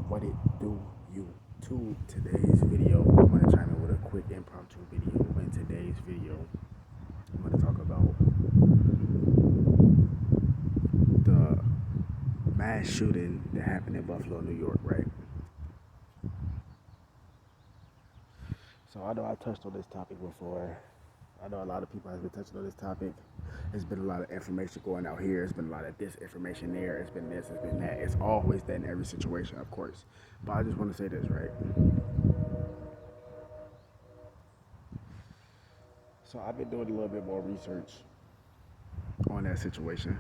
What it do, YouTube? Today's video, I'm going to chime in with a quick impromptu video. In today's video, I'm going to talk about the mass shooting that happened in Buffalo, New York, right? So I know I touched on this topic before. I know a lot of people have been touching on this topic. There's been a lot of information going out here. There's been a lot of disinformation there. It's been this, it's been that. It's always that in every situation, of course. But I just want to say this, right? So I've been doing a little bit more research on that situation.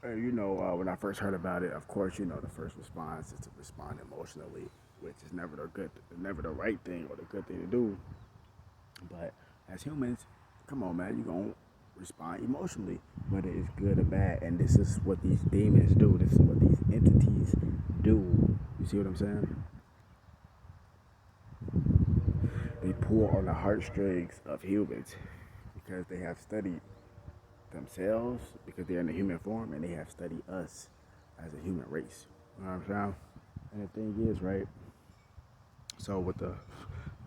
When I first heard about it, of course, the first response is to respond emotionally, which is never the right thing or the good thing to do. But as humans, come on, man, you gonna respond emotionally, whether it's good or bad. And this is what these demons do. This is what these entities do. You see what I'm saying? They pull on the heartstrings of humans because they have studied themselves, because they're in the human form, and they have studied us as a human race. You know what I'm saying? And the thing is, right? So with the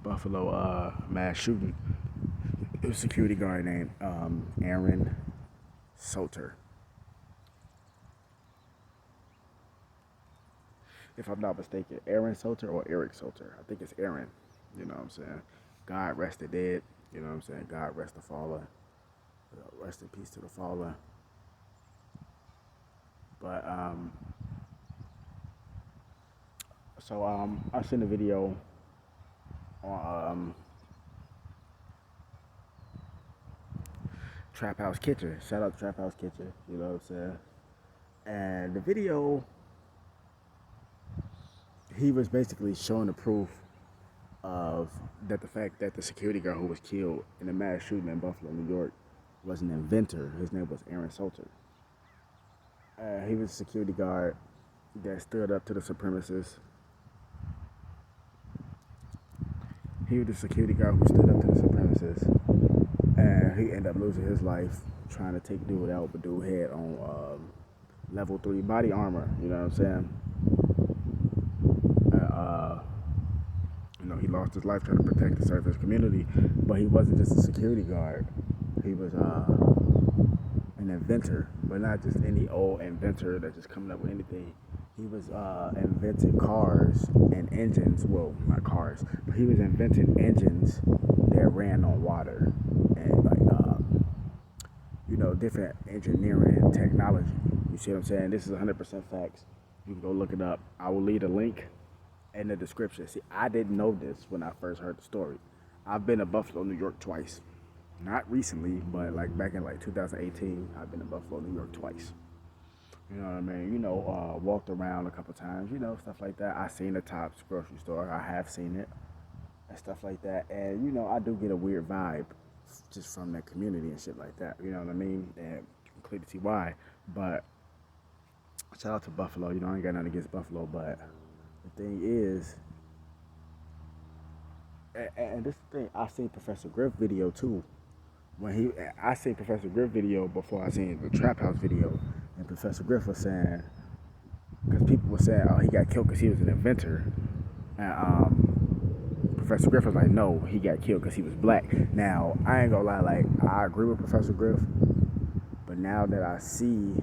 Buffalo mass shooting, it was a security guard named Aaron Salter. If I'm not mistaken, Aaron Salter or Eric Salter. I think it's Aaron. You know what I'm saying? God rest the dead. You know what I'm saying? God rest the fallen. Rest in peace to the fallen. But I seen a video on Trap House Kitchen. Shout out to Trap House Kitchen. You know what I'm saying? And the video, he was basically showing the proof of that the fact that the security guard who was killed in the mass shooting in Buffalo, New York, was an inventor. His name was Aaron Salter. He was a security guard that stood up to the supremacists. He was the security guard who stood up to the supremacists, and he ended up losing his life trying to take dude out, but dude had on level 3 body armor. You know what I'm saying? He lost his life trying to protect and serve his community, but he wasn't just a security guard. He was an inventor, but not just any old inventor that's just coming up with anything. He was inventing cars and engines. Well, not cars, but he was inventing engines that ran on water and different engineering technology. You see what I'm saying? This is 100% facts. You can go look it up. I will leave a link in the description. See, I didn't know this when I first heard the story. I've been to Buffalo, New York twice. Not recently, but like back in 2018, I've been to Buffalo, New York twice. You know what I mean? Walked around a couple times, stuff like that. I seen the Tops grocery store. I have seen it and stuff like that. And, I do get a weird vibe just from that community and shit like that. You know what I mean? And you can clearly see why. But shout out to Buffalo. I ain't got nothing against Buffalo, but the thing is, and this is the thing, I seen Professor Griff video too. I seen Professor Griff video before I seen the Trap House video, and Professor Griff was saying, because people were saying, oh, he got killed because he was an inventor, and Professor Griff was like, no, he got killed because he was black. Now, I ain't gonna lie, I agree with Professor Griff, but now that I see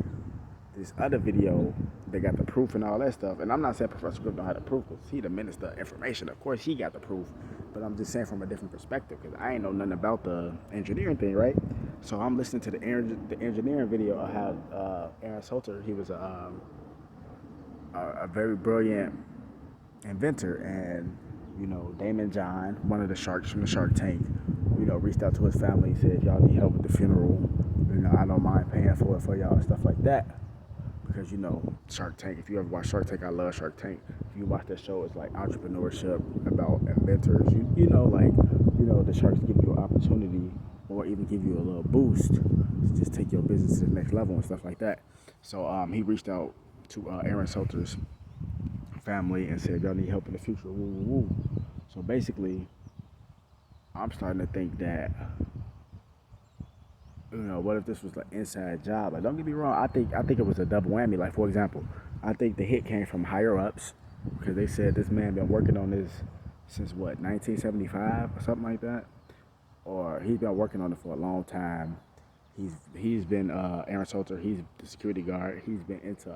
this other video, they got the proof and all that stuff, and I'm not saying Professor Griff don't have the proof, because he the minister of information. Of course, he got the proof, but I'm just saying from a different perspective, because I ain't know nothing about the engineering thing, right? So I'm listening to the engineering video of how Aaron Salter, he was a very brilliant inventor, and Damon John, one of the sharks from the Shark Tank, reached out to his family, said, if y'all need help with the funeral, I don't mind paying for it for y'all, and stuff like that. Because Shark Tank, if you ever watch Shark Tank, I love Shark Tank. If you watch that show, it's like entrepreneurship about inventors. The sharks give you an opportunity or even give you a little boost to just take your business to the next level and stuff like that. So he reached out to Aaron Salter's family and said, y'all need help in the future. Woo, woo, woo. So basically, I'm starting to think that What if this was an inside job? Like, don't get me wrong. I think it was a double whammy. Like, for example, I think the hit came from higher ups because they said this man been working on this since what 1975 or something like that, or he's been working on it for a long time. He's been Aaron Salter. He's the security guard. He's been into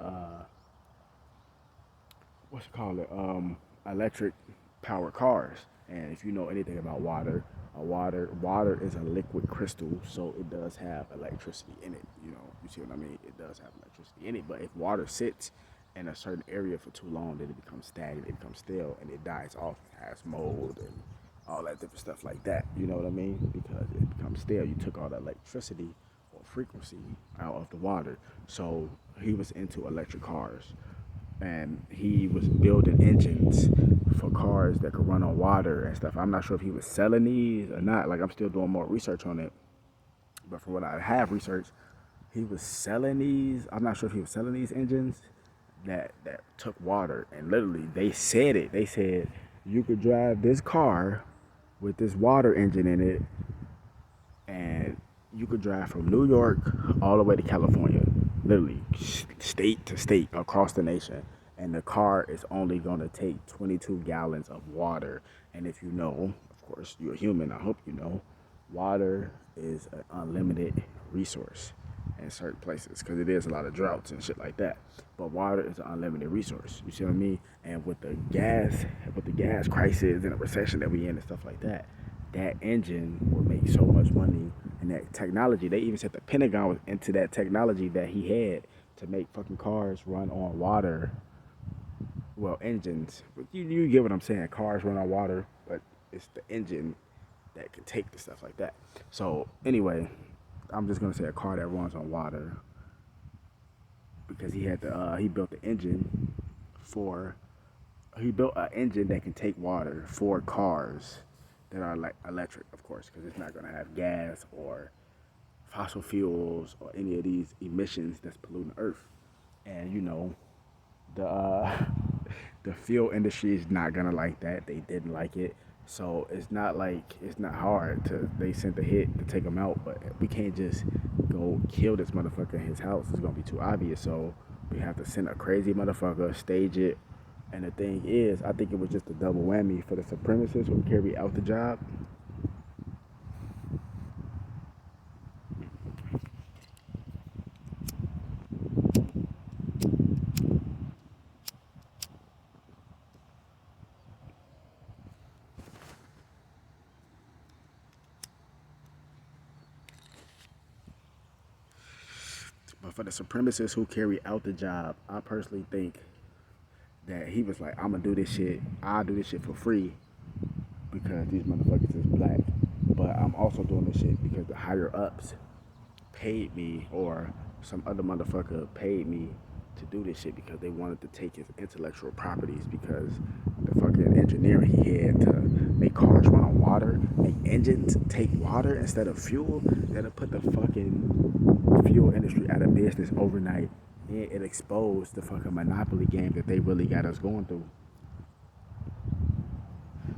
what's it called it electric powered cars. And if you know anything about water, water is a liquid crystal, so it does have electricity in it. You see what I mean? It does have electricity in it. But if water sits in a certain area for too long, then it becomes stagnant, it becomes stale, and it dies off. It has mold and all that different stuff like that. You know what I mean? Because it becomes stale. You took all the electricity or frequency out of the water. So he was into electric cars, and he was building engines for cars that could run on water and stuff. I'm not sure if he was selling these or not. Like, I'm still doing more research on it. But from what I have researched, he was selling these. I'm not sure if he was selling these engines that took water. And literally, they said it. They said you could drive this car with this water engine in it, and you could drive from New York all the way to California, literally state to state across the nation, and the car is only going to take 22 gallons of water. And if you know, of course, you're a human, I hope you know, water is an unlimited resource in certain places because it is a lot of droughts and shit like that. But water is an unlimited resource. You see what I mean? And with the gas crisis and the recession that we in and stuff like that, that engine will make so much money. And that technology, they even said the Pentagon was into that technology that he had to make fucking cars run on water. Well, engines, but you get what I'm saying. Cars run on water, but it's the engine that can take the stuff like that. So anyway, I'm just gonna say a car that runs on water because he built the engine for he built an engine that can take water for cars that are like electric, of course, because it's not going to have gas or fossil fuels or any of these emissions that's polluting the earth. And the the fuel industry is not gonna like that. They didn't like it, so it's not hard to. They sent a hit to take him out, but we can't just go kill this motherfucker in his house. It's gonna be too obvious. So we have to send a crazy motherfucker, stage it. And the thing is, I think it was just a double whammy for the supremacists who carry out the job. But for the supremacists who carry out the job, I personally think that he was like, I'm gonna do this shit. I'll do this shit for free because these motherfuckers is black. But I'm also doing this shit because the higher ups paid me, or some other motherfucker paid me to do this shit because they wanted to take his intellectual properties, because the fucking engineering he had to make cars run on water, make engines take water instead of fuel, that'll put the fucking fuel industry out of business overnight. And it exposed the fucking monopoly game that they really got us going through.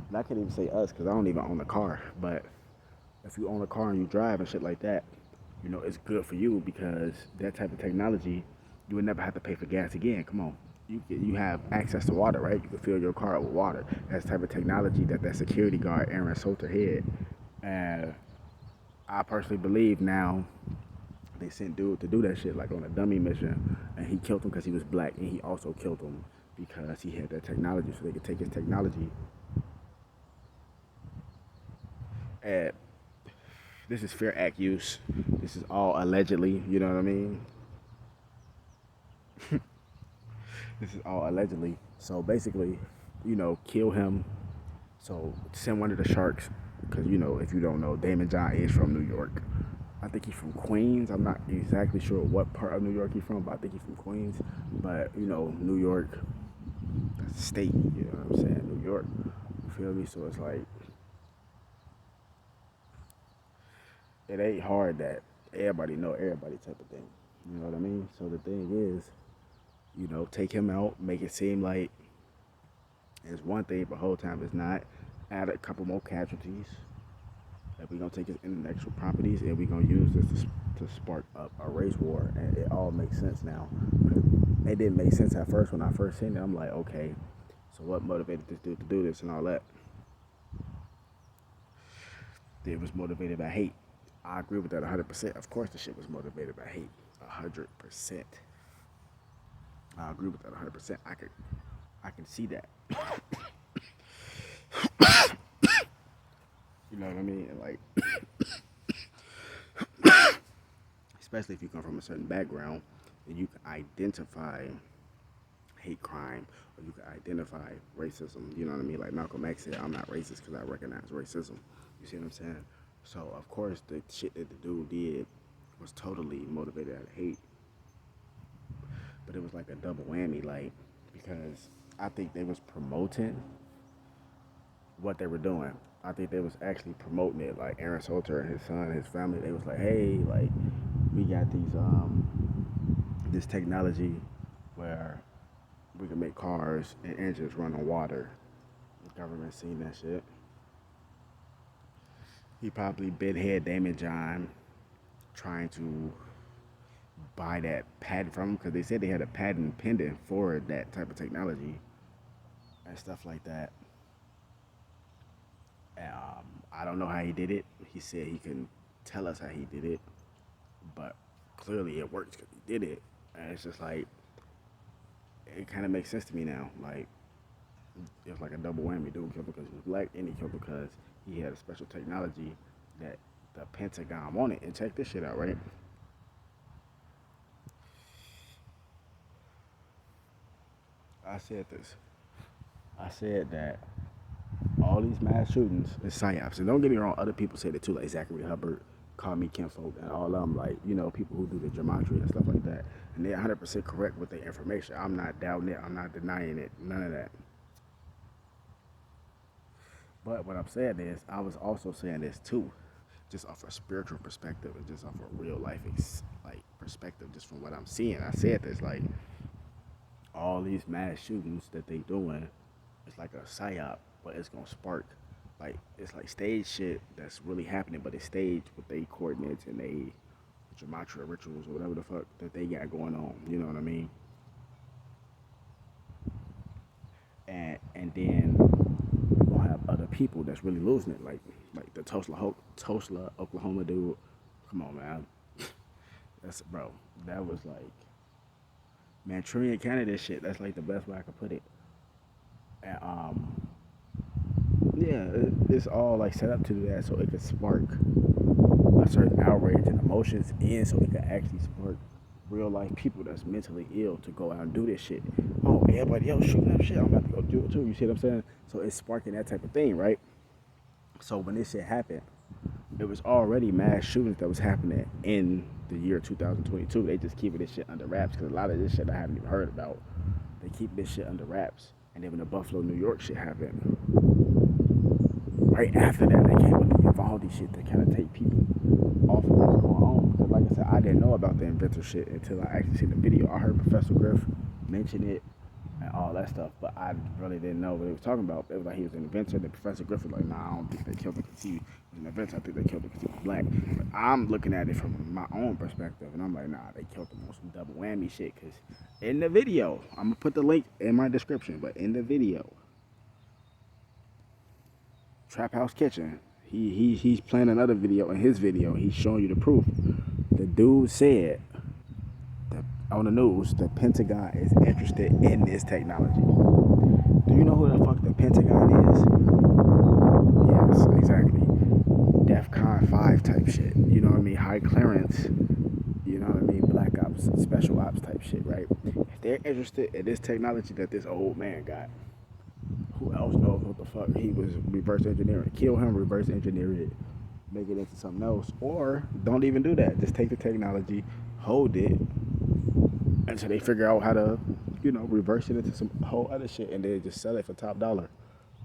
And I can't even say us because I don't even own a car, but if you own a car and you drive and shit like that, it's good for you because that type of technology, you would never have to pay for gas again. Come on. You have access to water, right? You can fill your car up with water. That's the type of technology that security guard, Aaron Salter, had. And I personally believe now they sent dude to do that shit like on a dummy mission, and he killed him because he was black, and he also killed him because he had that technology, so they could take his technology. And this is fair act use. This is all allegedly, you know what I mean? This is all allegedly. So basically, kill him. So send one of the sharks, because if you don't know, Damon John is from New York. I think he's from Queens. I'm not exactly sure what part of New York he's from, but I think he's from Queens. But New York, that's a state. You know what I'm saying? New York. You feel me? So it's like, it ain't hard that everybody know everybody type of thing. You know what I mean? So the thing is, take him out, make it seem like it's one thing, but whole time it's not. Add a couple more casualties. Like we're gonna take his intellectual properties and we're gonna use this to spark up a race war, and it all makes sense now. It didn't make sense at first when I first seen it. I'm like, okay, so what motivated this dude to do this and all that? It was motivated by hate. I agree with that 100%. Of course, the shit was motivated by hate, 100%. I agree with that 100%. I can see that. You know what I mean? And like, especially if you come from a certain background, and you can identify hate crime or you can identify racism. You know what I mean? Like Malcolm X said, I'm not racist because I recognize racism. You see what I'm saying? So of course the shit that the dude did was totally motivated out of hate. But it was like a double whammy, like, because I think they was promoting what they were doing. I think they was actually promoting it. Like Aaron Salter and his son and his family, they was like, hey, like, we got these this technology where we can make cars and engines run on water. The government seen that shit. He probably bid head Damon John trying to buy that patent from him because they said they had a patent pending for that type of technology and stuff like that. I don't know how he did it. He said he couldn't tell us how he did it, but clearly it works because he did it. And it's just like, it kind of makes sense to me now. Like, it's like a double whammy. Dude killed because he was black, and he killed because he had a special technology that the Pentagon wanted. And check this shit out, right? I said that all these mass shootings is psyops. And don't get me wrong, other people said it too, like Zachary Hubbard, Call Me Kinfolk, and all of them, like, you know, people who do the gematria and stuff like that. And they're 100% correct with their information. I'm not doubting it. I'm not denying it. None of that. But what I'm saying is, I was also saying this too, just off a spiritual perspective and just off a real life perspective, just from what I'm seeing. I said this, like, all these mass shootings that they doing, it's like a psyop, but it's gonna spark, like, it's like stage shit that's really happening, but it's staged with they coordinates and they gematria rituals or whatever the fuck that they got going on. You know what I mean? And then we're gonna have other people that's really losing it, like the Tulsa, Oklahoma dude. Come on, man. That was like Manchurian candidate shit. That's like the best way I could put it. And yeah, it's all like set up to do that so it could spark a certain outrage and emotions, and so it could actually spark real life people that's mentally ill to go out and do this shit. Oh, everybody else shooting up shit, I'm about to go do it too. You see what I'm saying? So it's sparking that type of thing, right? So when this shit happened, it was already mass shootings that was happening in the year 2022. They just keeping this shit under wraps because a lot of this shit I haven't even heard about. They keep this shit under wraps. And then when the Buffalo, New York shit happened, right after that, they came with the Uvalde shit to kind of take people off of what's going on. Because like I said, I didn't know about the inventor shit until I actually seen the video. I heard Professor Griff mention it and all that stuff, but I really didn't know what he was talking about. It was like he was an inventor. The Professor Griff was like, nah, I don't think they killed him because he was an inventor. I think they killed him because he was black. But I'm looking at it from my own perspective, and I'm like, nah, they killed him on some double whammy shit. Because in the video, I'm going to put the link in my description, but in the video, Trap House Kitchen, he's playing another video. In his video, he's showing you the proof. The dude said that on the news, the Pentagon is interested in this technology. Do you know who the fuck the Pentagon is? Yes, exactly. DEFCON 5 type shit. You know what I mean? High clearance. You know what I mean? Black ops, special ops type shit, right? If they're interested in this technology that this old man got, who else knows what the fuck he was reverse engineering? Kill him, reverse engineer it, make it into something else. Or don't even do that. Just take the technology, hold it, until they figure out how to, you know, reverse it into some whole other shit, and then just sell it for top dollar.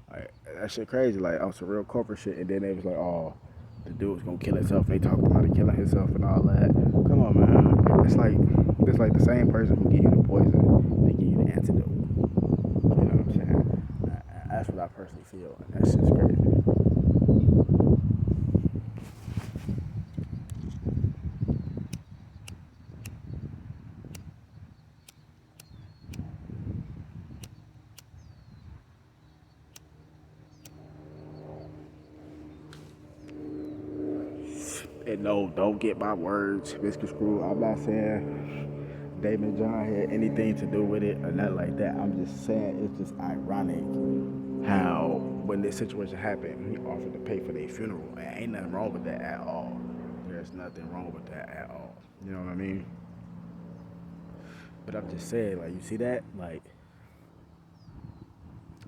Like, that shit crazy. Like, on some real corporate shit. And then they was like, oh, the dude was gonna kill himself. They talked about it killing himself and all that. Come on, man. It's like the same person who give you the poison, they give you the antidote. You know what I'm saying? That's what I personally feel, and that's just crazy. And no, don't get my words misconstrued. I'm not saying Damon John had anything to do with it or nothing like that. I'm just saying it's just ironic how when this situation happened, he offered to pay for their funeral. And ain't nothing wrong with that at all. There's nothing wrong with that at all. You know what I mean? But I'm just saying, like, you see that? Like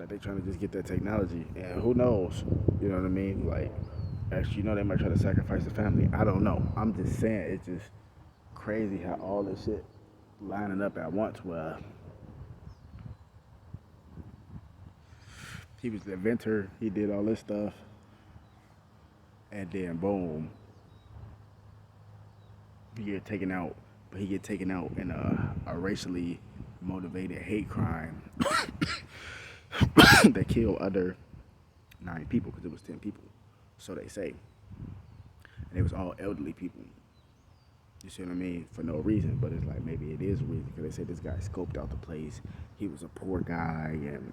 they trying to just get that technology. And who knows? You know what I mean? Like, actually, they might try to sacrifice the family. I don't know. I'm just saying it's just crazy how all this shit lining up at once where he was the inventor, he did all this stuff, and then boom, he get taken out. But he get taken out in a racially motivated hate crime that killed other 9 people because it was 10 people, so they say, and it was all elderly people. You see what I mean? For no reason, but it's like maybe it is a reason because they said this guy scoped out the place. He was a poor guy, and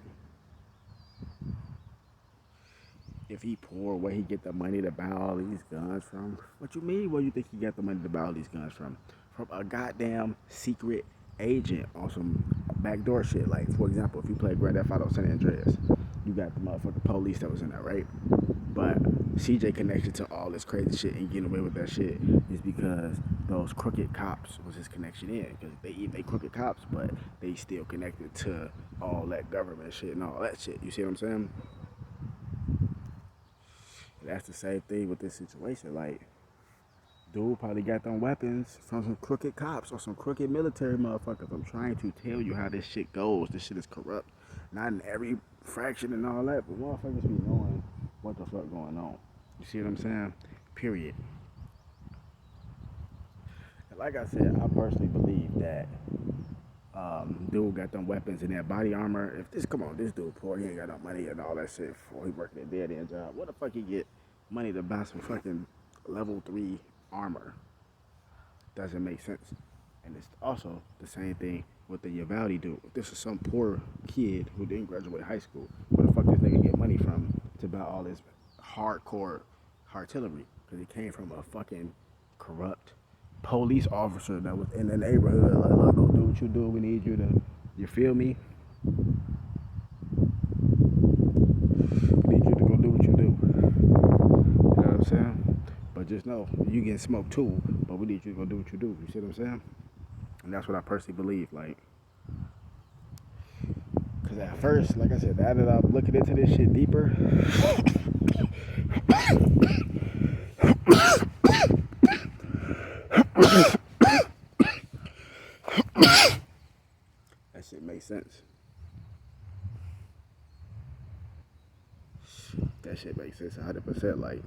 if he poor, where he get the money to buy all these guns from? What you mean? Where you think he got the money to buy all these guns from? From a goddamn secret agent on some backdoor shit. Like, for example, if you play Grand Theft Auto San Andreas, you got the motherfucking police that was in there, right? But CJ connection to all this crazy shit and getting away with that shit is because those crooked cops was his connection in. Because they crooked cops, but they still connected to all that government shit and all that shit. You see what I'm saying? That's the same thing with this situation. Like, dude probably got them weapons from some crooked cops or some crooked military motherfuckers. I'm trying to tell you how this shit goes. This shit is corrupt. Not in every fraction and all that, but motherfuckers be knowing what the fuck going on. You see what I'm saying? Period. And like I said, I personally believe that dude got them weapons and that body armor. If this, come on, this dude poor, he ain't got no money and all that shit for he working a dead end job. What the fuck he get money to buy some fucking level 3 armor? Doesn't make sense. And it's also the same thing with the Uvalde dude. If this is some poor kid who didn't graduate high school, where the fuck this nigga get money from to buy all this hardcore artillery? Because he came from a fucking corrupt police officer that was in the neighborhood. Like, look, go do what you do. We need you to, you feel me? We need you to go do what you do. You know what I'm saying? But just know, you getting smoked too, but we need you to go do what you do. You see what I'm saying? And that's what I personally believe. Like, because at first, like I said, now that I'm looking into this shit deeper, that shit makes sense. That shit makes sense 100%. Like,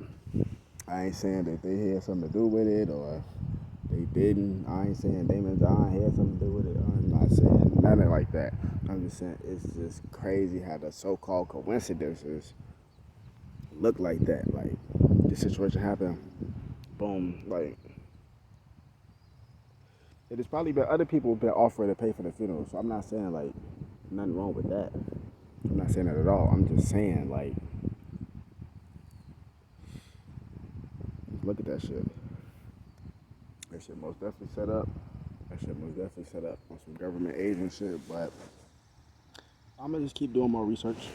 I ain't saying that they had something to do with it or they didn't. I ain't saying Damon John had something to do with it. I'm not saying nothing like that. I'm just saying it's just crazy how the so-called coincidences look like that. Like, this situation happened, boom, like, it has probably been other people been offering to pay for the funeral. So I'm not saying, like, nothing wrong with that. I'm not saying that at all. I'm just saying, like, look at that shit. That shit most definitely set up. That shit most definitely set up on some government agent shit, but I'm gonna just keep doing more research.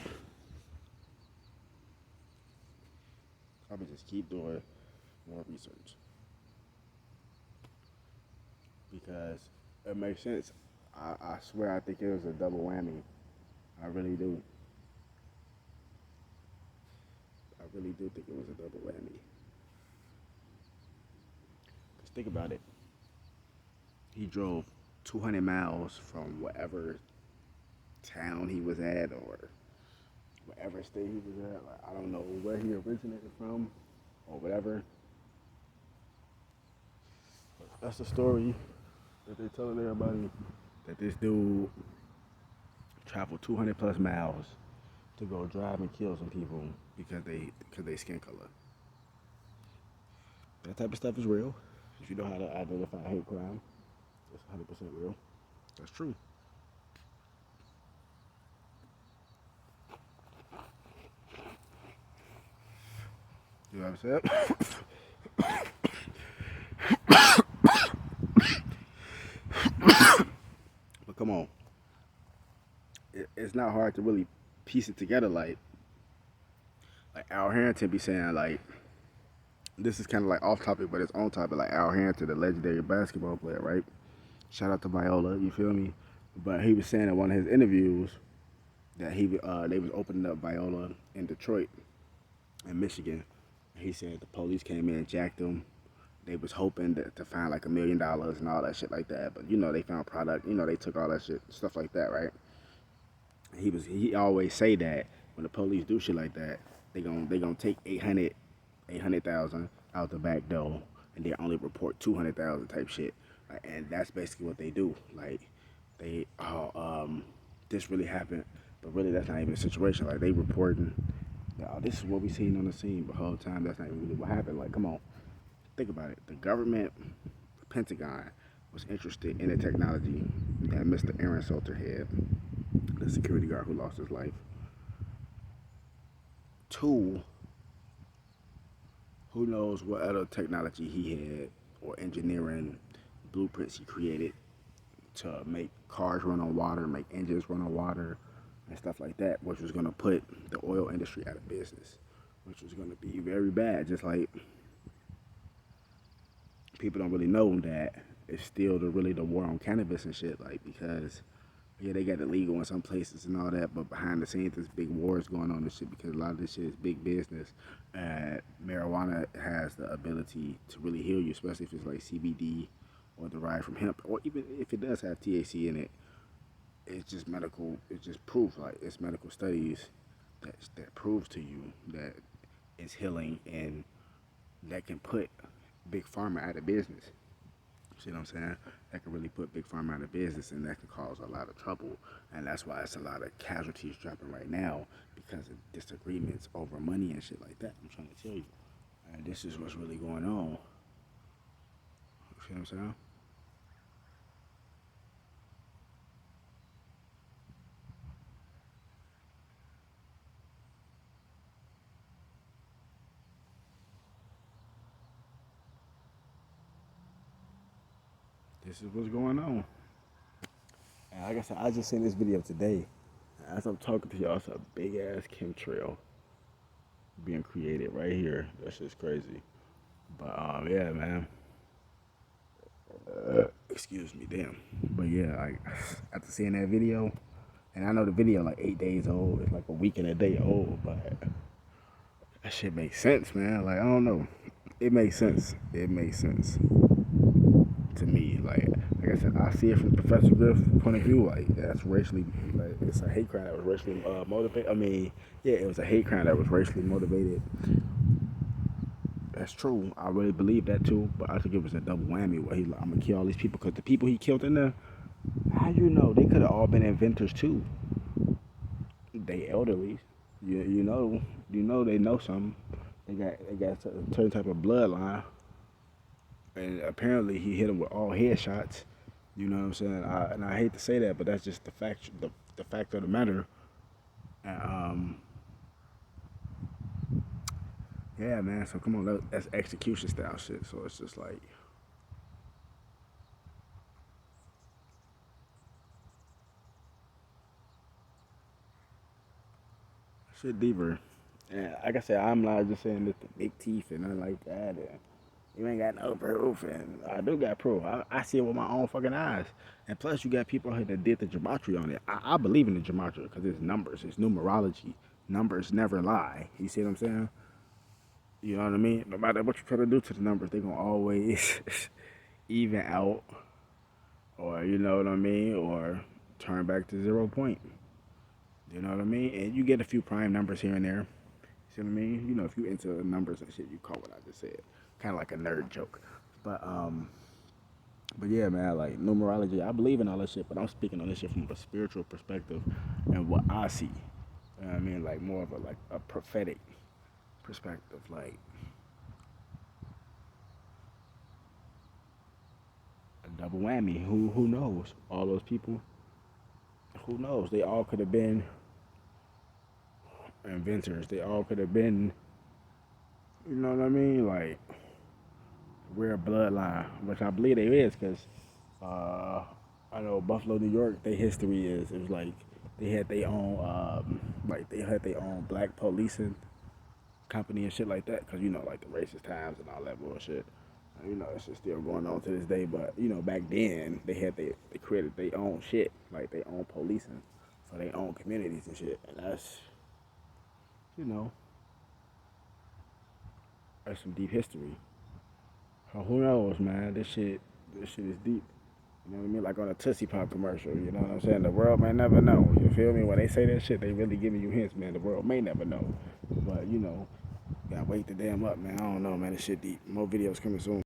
I'm gonna just keep doing more research. Because it makes sense. I swear I think it was a double whammy. I really do. I really do think it was a double whammy. Because think about it. He drove 200 miles from whatever town he was at or whatever state he was at. Like, I don't know where he originated from or whatever. But that's the story that they're telling everybody, that this dude traveled 200 plus miles to go drive and kill some people because they skin color. That type of stuff is real. If you know how to identify hate crime, it's 100% real. That's true. You know what I'm saying? come on, it's not hard to really piece it together. Like Al Harrington be saying, like, this is kind of like off topic, but it's on topic. Like Al Harrington, the legendary basketball player, right? Shout out to Viola, you feel me? But he was saying in one of his interviews that they was opening up Viola in Detroit, in Michigan. He said the police came in and jacked him. They was hoping to find like $1 million and all that shit like that, but they found product. They took all that shit, stuff like that, right? He always say that when the police do shit like that, they gonna take 800,000 out the back door, and they only report 200,000 type shit. And that's basically what they do. Like they this really happened, but really that's not even the situation. Like they reporting, oh, this is what we seen on the scene, but the whole time that's not even really what happened. Like, come on, think about it. The government, the Pentagon, was interested in the technology that Mr. Aaron Salter had, the security guard who lost his life. Two, who knows what other technology he had or engineering blueprints he created to make cars run on water, make engines run on water, and stuff like that, which was going to put the oil industry out of business, which was going to be very bad. Just like people don't really know that it's still the war on cannabis and shit, like, because yeah, they got it legal in some places and all that, but behind the scenes there's big wars going on and shit, because a lot of this shit is big business. And marijuana has the ability to really heal you, especially if it's like CBD or derived from hemp, or even if it does have THC in it. It's just medical. It's just proof. Like, it's medical studies that proves to you that it's healing, and that can put big pharma out of business. See what I'm saying? That can really put big pharma out of business, and that can cause a lot of trouble. And that's why it's a lot of casualties dropping right now, because of disagreements over money and shit like that. I'm trying to tell you. And this is what's really going on. See what I'm saying? This is what's going on. And like I said, I just seen this video today. As I'm talking to y'all, it's a big ass chemtrail being created right here. That shit's crazy. But yeah, man. Excuse me, damn. But yeah, like, after seeing that video, and I know the video like 8 days old. It's like a week and a day old, but that shit makes sense, man. Like, I don't know. It makes sense. It makes sense to me. Like I said, I see it from Professor Griff's point of view. Like, that's racially, like, it's a hate crime that was racially motivated. I mean, yeah, it was a hate crime that was racially motivated. That's true. I really believe that too. But I think it was a double whammy where I'm gonna kill all these people, because the people he killed in there, how you know they could have all been inventors too? They elderly. You know they know something. They got a certain type of bloodline, and apparently he hit them with all headshots. You know what I'm saying? And I hate to say that, but that's just the fact of the matter. And, yeah, man. So come on, that's execution style shit. So it's just like, shit deeper. And like I said, I'm not just saying this the big teeth and nothing like that. And you ain't got no proof, and I do got proof. I see it with my own fucking eyes. And plus, you got people here that did the gematria on it. I believe in the gematria because it's numbers, it's numerology. Numbers never lie. You see what I'm saying? You know what I mean? No matter what you try to do to the numbers, they're gonna always even out, or you know what I mean, or turn back to 0 point. You know what I mean? And you get a few prime numbers here and there. See what I mean? If you into numbers and shit, you call what I just said. Kind of like a nerd joke. But yeah, man, like numerology, I believe in all that shit, but I'm speaking on this shit from a spiritual perspective and what I see. You know what I mean? Like more of a prophetic perspective. Like a double whammy. Who knows? All those people, who knows? They all could have been inventors. They all could have been, you know what I mean? Like, we're a bloodline, which I believe they is, because I know Buffalo, New York. Their history is it was like they had their own black policing company and shit like that. Cause you know like the racist times and all that bullshit. You know, it's just still going on to this day. But you know, back then they created their own shit, like their own policing for their own communities and shit. And that's you know that's some deep history. Who knows, man? This shit is deep. You know what I mean? Like on a Tootsie Pop commercial. You know what I'm saying? The world may never know. You feel me? When they say that shit, they really giving you hints, man. The world may never know. But you know, gotta wake the damn up, man. I don't know, man. This shit deep. More videos coming soon.